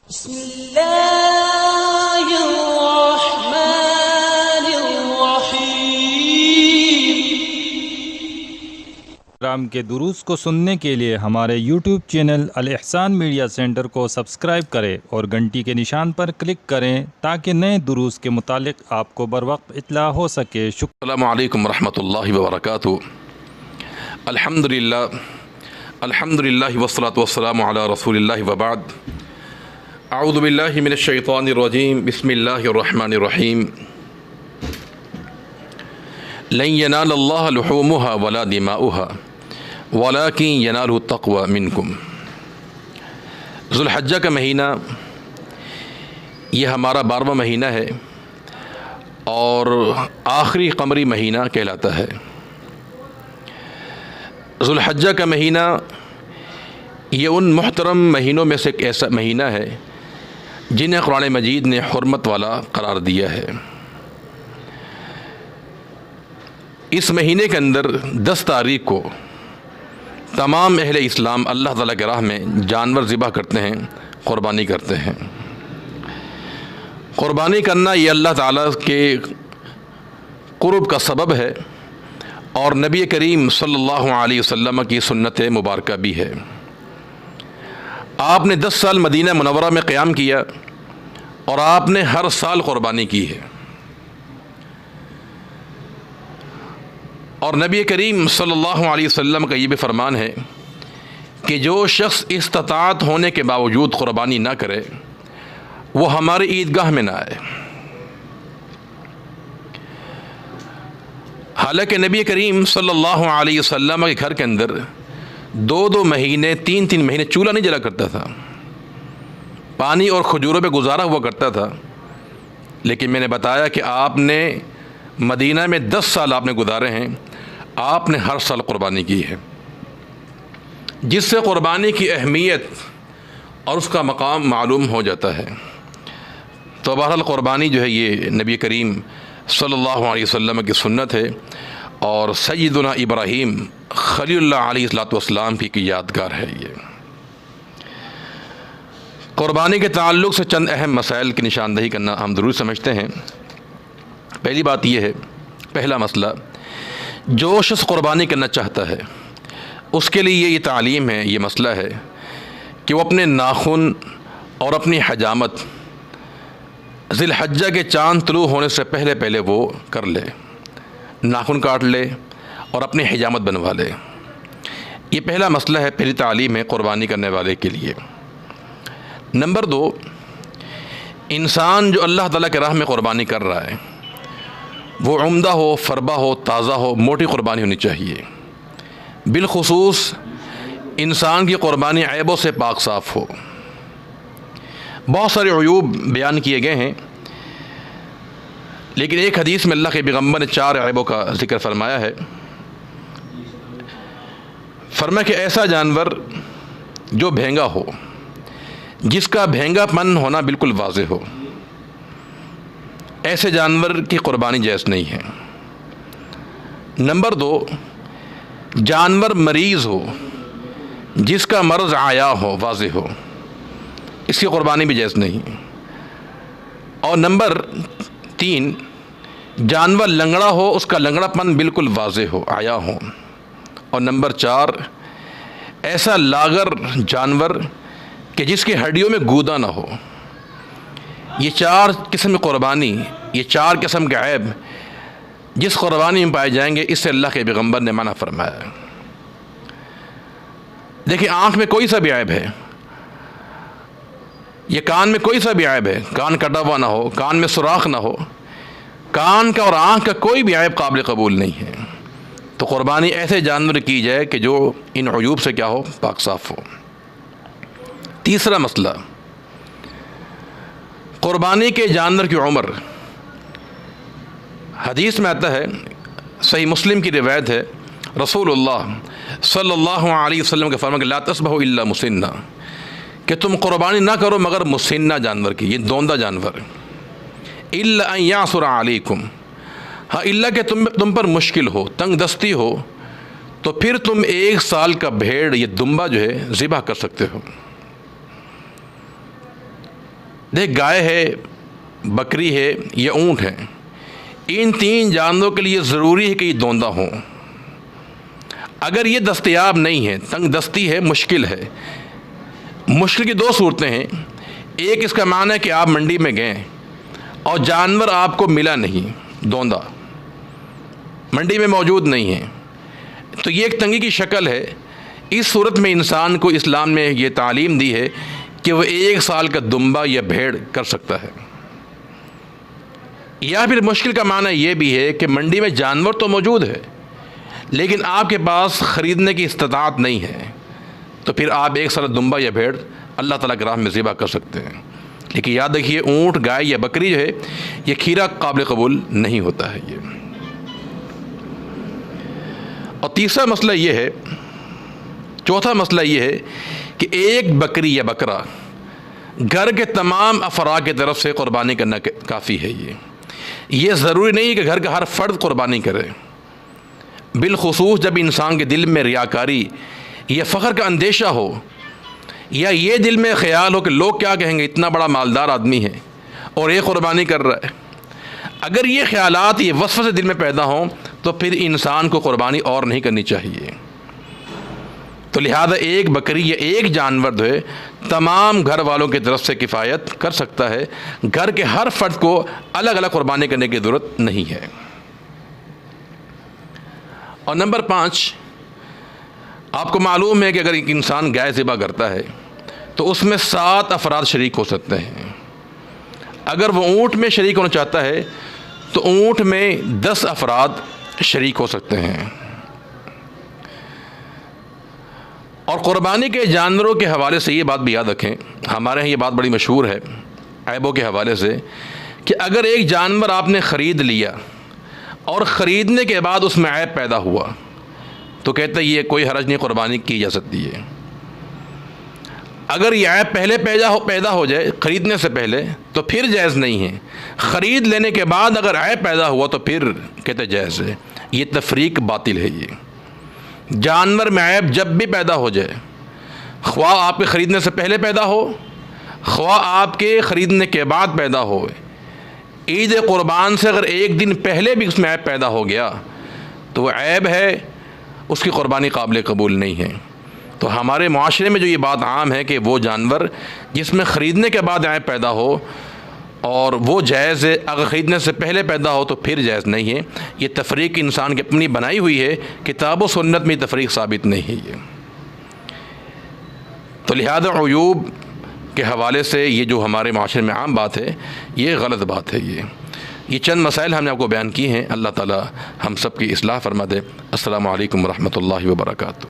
بسم اللہ الرحمن الرحیم۔ پروگرام کے دروس کو سننے کے لیے ہمارے یوٹیوب چینل الاحسان میڈیا سینٹر کو سبسکرائب کریں اور گھنٹی کے نشان پر کلک کریں تاکہ نئے دروس کے متعلق آپ کو بروقت اطلاع ہو سکے۔ السلام علیکم ورحمۃ اللہ وبرکاتہ۔ الحمدللہ والصلاة والسلام علی رسول اللہ وبعد۔ اعوذ باللہ من الشیطان الرجیم، بسم اللہ الرحمن الرحیم۔ لن ینال اللہ لحومها ولا دماؤها ولکن ینالہ التقوی منکم۔ ذو الحجہ کا مہینہ یہ ہمارا 12واں مہینہ ہے اور آخری قمری مہینہ کہلاتا ہے۔ ذو الحجہ کا مہینہ یہ ان محترم مہینوں میں سے ایک ایسا مہینہ ہے جنہیں قرآن مجید نے حرمت والا قرار دیا ہے۔ اس مہینے کے اندر 10 تاریخ کو تمام اہل اسلام اللہ تعالیٰ کے راہ میں جانور ذبح کرتے ہیں، قربانی کرتے ہیں۔ قربانی کرنا یہ اللہ تعالیٰ کے قرب کا سبب ہے اور نبی کریم صلی اللہ علیہ وسلم کی سنت مبارکہ بھی ہے۔ آپ نے 10 سال مدینہ منورہ میں قیام کیا اور آپ نے ہر سال قربانی کی ہے، اور نبی کریم صلی اللہ علیہ وسلم کا یہ بھی فرمان ہے کہ جو شخص استطاعت ہونے کے باوجود قربانی نہ کرے وہ ہمارے عیدگاہ میں نہ آئے۔ حالانکہ نبی کریم صلی اللہ علیہ وسلم کے گھر کے اندر 2 مہینے 3 مہینے چولہا نہیں جلا کرتا تھا، پانی اور کھجوروں پہ گزارا ہوا کرتا تھا، لیکن میں نے بتایا کہ آپ نے مدینہ میں 10 سال آپ نے گزارے ہیں، آپ نے ہر سال قربانی کی ہے، جس سے قربانی کی اہمیت اور اس کا مقام معلوم ہو جاتا ہے۔ تو بہرحال قربانی جو ہے یہ نبی کریم صلی اللہ علیہ وسلم کی سنت ہے اور سیدنا ابراہیم خلیل اللہ علیہ السلام کی یادگار ہے۔ یہ قربانی کے تعلق سے چند اہم مسائل کی نشاندہی کرنا ہم ضروری سمجھتے ہیں۔ پہلی بات یہ ہے، پہلا مسئلہ، جو شخص قربانی کرنا چاہتا ہے اس کے لیے یہ تعلیم ہے، یہ مسئلہ ہے کہ وہ اپنے ناخن اور اپنی حجامت ذی الحجہ کے چاند طلوع ہونے سے پہلے وہ کر لے، ناخن کاٹ لے اور اپنی حجامت بنوا لے۔ یہ پہلا مسئلہ ہے، پہلی تعلیم ہے قربانی کرنے والے کے لیے۔ نمبر 2، انسان جو اللہ تعالیٰ کے راہ میں قربانی کر رہا ہے وہ عمدہ ہو، فربہ ہو، تازہ ہو، موٹی قربانی ہونی چاہیے۔ بالخصوص انسان کی قربانی عیبوں سے پاک صاف ہو۔ بہت سارے عیوب بیان کیے گئے ہیں، لیکن ایک حدیث میں اللہ کے پیغمبر نے 4 عیبوں کا ذکر فرمایا ہے۔ فرمایا کہ ایسا جانور جو بھینگا ہو، جس کا بھینگا پن ہونا بالکل واضح ہو، ایسے جانور کی قربانی جائز نہیں ہے۔ نمبر 2، جانور مریض ہو، جس کا مرض عیا ہو، واضح ہو، اس کی قربانی بھی جائز نہیں۔ اور نمبر 3، جانور لنگڑا ہو، اس کا لنگڑا پن بالکل واضح ہو، عیا ہو۔ اور نمبر 4، ایسا لاغر جانور کہ جس کی ہڈیوں میں گودا نہ ہو۔ یہ 4 قسم کی قربانی، یہ 4 قسم کے عیب جس قربانی میں پائے جائیں گے، اس سے اللہ کے پیغمبر نے منع فرمایا۔ دیکھیں، آنکھ میں کوئی سا بھی عیب ہے، یہ کان میں کوئی سا بھی عیب ہے، کان کٹا ہوا نہ ہو، کان میں سوراخ نہ ہو، کان کا اور آنکھ کا کوئی بھی عیب قابل قبول نہیں ہے، تو قربانی ایسے جانور کی جائے کہ جو ان عیوب سے کیا ہو، پاک صاف ہو۔ تیسرا مسئلہ، قربانی کے جانور کی عمر۔ حدیث میں آتا ہے، صحیح مسلم کی روایت ہے، رسول اللہ صلی اللہ علیہ وسلم کے فرمان کہ لا تذبحوا الا مسنہ، کہ تم قربانی نہ کرو مگر مسنہ جانور کی، یہ دوندہ جانور، الا ان یعثر علیکم، ہاں اللہ کہ تم پر مشکل ہو، تنگ دستی ہو، تو پھر تم 1 سال کا بھیڑ، یہ دمبا جو ہے ذبح کر سکتے ہو۔ دیکھ گائے ہے، بکری ہے یا اونٹ ہے، ان تین جانوروں کے لیے ضروری ہے کہ یہ دوندہ ہوں۔ اگر یہ دستیاب نہیں ہے، تنگ دستی ہے، مشکل ہے۔ مشکل کی دو صورتیں ہیں، ایک اس کا معنی ہے کہ آپ منڈی میں گئے اور جانور آپ کو ملا نہیں، دوندہ منڈی میں موجود نہیں ہے، تو یہ ایک تنگی کی شکل ہے۔ اس صورت میں انسان کو اسلام نے یہ تعلیم دی ہے کہ وہ 1 سال کا دمبا یا بھیڑ کر سکتا ہے۔ یا پھر مشکل کا معنی یہ بھی ہے کہ منڈی میں جانور تو موجود ہے لیکن آپ کے پاس خریدنے کی استطاعت نہیں ہے، تو پھر آپ 1 سال دمبا یا بھیڑ اللہ تعالیٰ کی راہ میں ذبح کر سکتے ہیں۔ لیکن یاد رکھیے، اونٹ، گائے یا بکری جو ہے یہ کھیرا قابل قبول نہیں ہوتا ہے یہ۔ اور تیسرا مسئلہ یہ ہے، چوتھا مسئلہ یہ ہے کہ ایک بکری یا بکرا گھر کے تمام افراد کی طرف سے قربانی کرنا کافی ہے۔ یہ ضروری نہیں ہے کہ گھر کا ہر فرد قربانی کرے، بالخصوص جب انسان کے دل میں ریاکاری یا فخر کا اندیشہ ہو، یا یہ دل میں خیال ہو کہ لوگ کیا کہیں گے، اتنا بڑا مالدار آدمی ہے اور یہ قربانی کر رہا ہے۔ اگر یہ خیالات، یہ وسوسے دل میں پیدا ہوں تو پھر انسان کو قربانی اور نہیں کرنی چاہیے۔ تو لہذا ایک بکری یا ایک جانور جو ہے تمام گھر والوں کی طرف سے کفایت کر سکتا ہے، گھر کے ہر فرد کو الگ الگ قربانی کرنے کی ضرورت نہیں ہے۔ اور نمبر 5، آپ کو معلوم ہے کہ اگر ایک انسان گائے ذبح کرتا ہے تو اس میں 7 افراد شریک ہو سکتے ہیں۔ اگر وہ اونٹ میں شریک ہونا چاہتا ہے تو اونٹ میں 10 افراد شریک ہو سکتے ہیں۔ اور قربانی کے جانوروں کے حوالے سے یہ بات بھی یاد رکھیں، ہمارے یہاں یہ بات بڑی مشہور ہے عیبوں کے حوالے سے، کہ اگر ایک جانور آپ نے خرید لیا اور خریدنے کے بعد اس میں عیب پیدا ہوا تو کہتے ہیں یہ کوئی حرج نہیں، قربانی کی جا سکتی ہے۔ اگر یہ عیب پہلے پیدا ہو جائے خریدنے سے پہلے تو پھر جائز نہیں ہے، خرید لینے کے بعد اگر عیب پیدا ہوا تو پھر کہتے جائز ہے۔ یہ تفریق باطل ہے۔ یہ جانور میں عیب جب بھی پیدا ہو جائے، خواہ آپ کے خریدنے سے پہلے پیدا ہو، خواہ آپ کے خریدنے کے بعد پیدا ہو، عید قربان سے اگر 1 دن پہلے بھی اس میں عیب پیدا ہو گیا تو وہ عیب ہے، اس کی قربانی قابل قبول نہیں ہے۔ تو ہمارے معاشرے میں جو یہ بات عام ہے کہ وہ جانور جس میں خریدنے کے بعد عیب پیدا ہو اور وہ جائز ہے، اگر خریدنے سے پہلے پیدا ہو تو پھر جائز نہیں ہے۔ یہ تفریق انسان کی اپنی بنائی ہوئی ہے، کتاب و سنت میں تفریق ثابت نہیں ہے یہ۔ تو لہذا عیوب کے حوالے سے یہ جو ہمارے معاشرے میں عام بات ہے یہ غلط بات ہے۔ یہ چند مسائل ہم نے آپ کو بیان کی ہیں۔ اللہ تعالی ہم سب کی اصلاح فرما دے۔ السلام علیکم ورحمۃ اللہ وبرکاتہ۔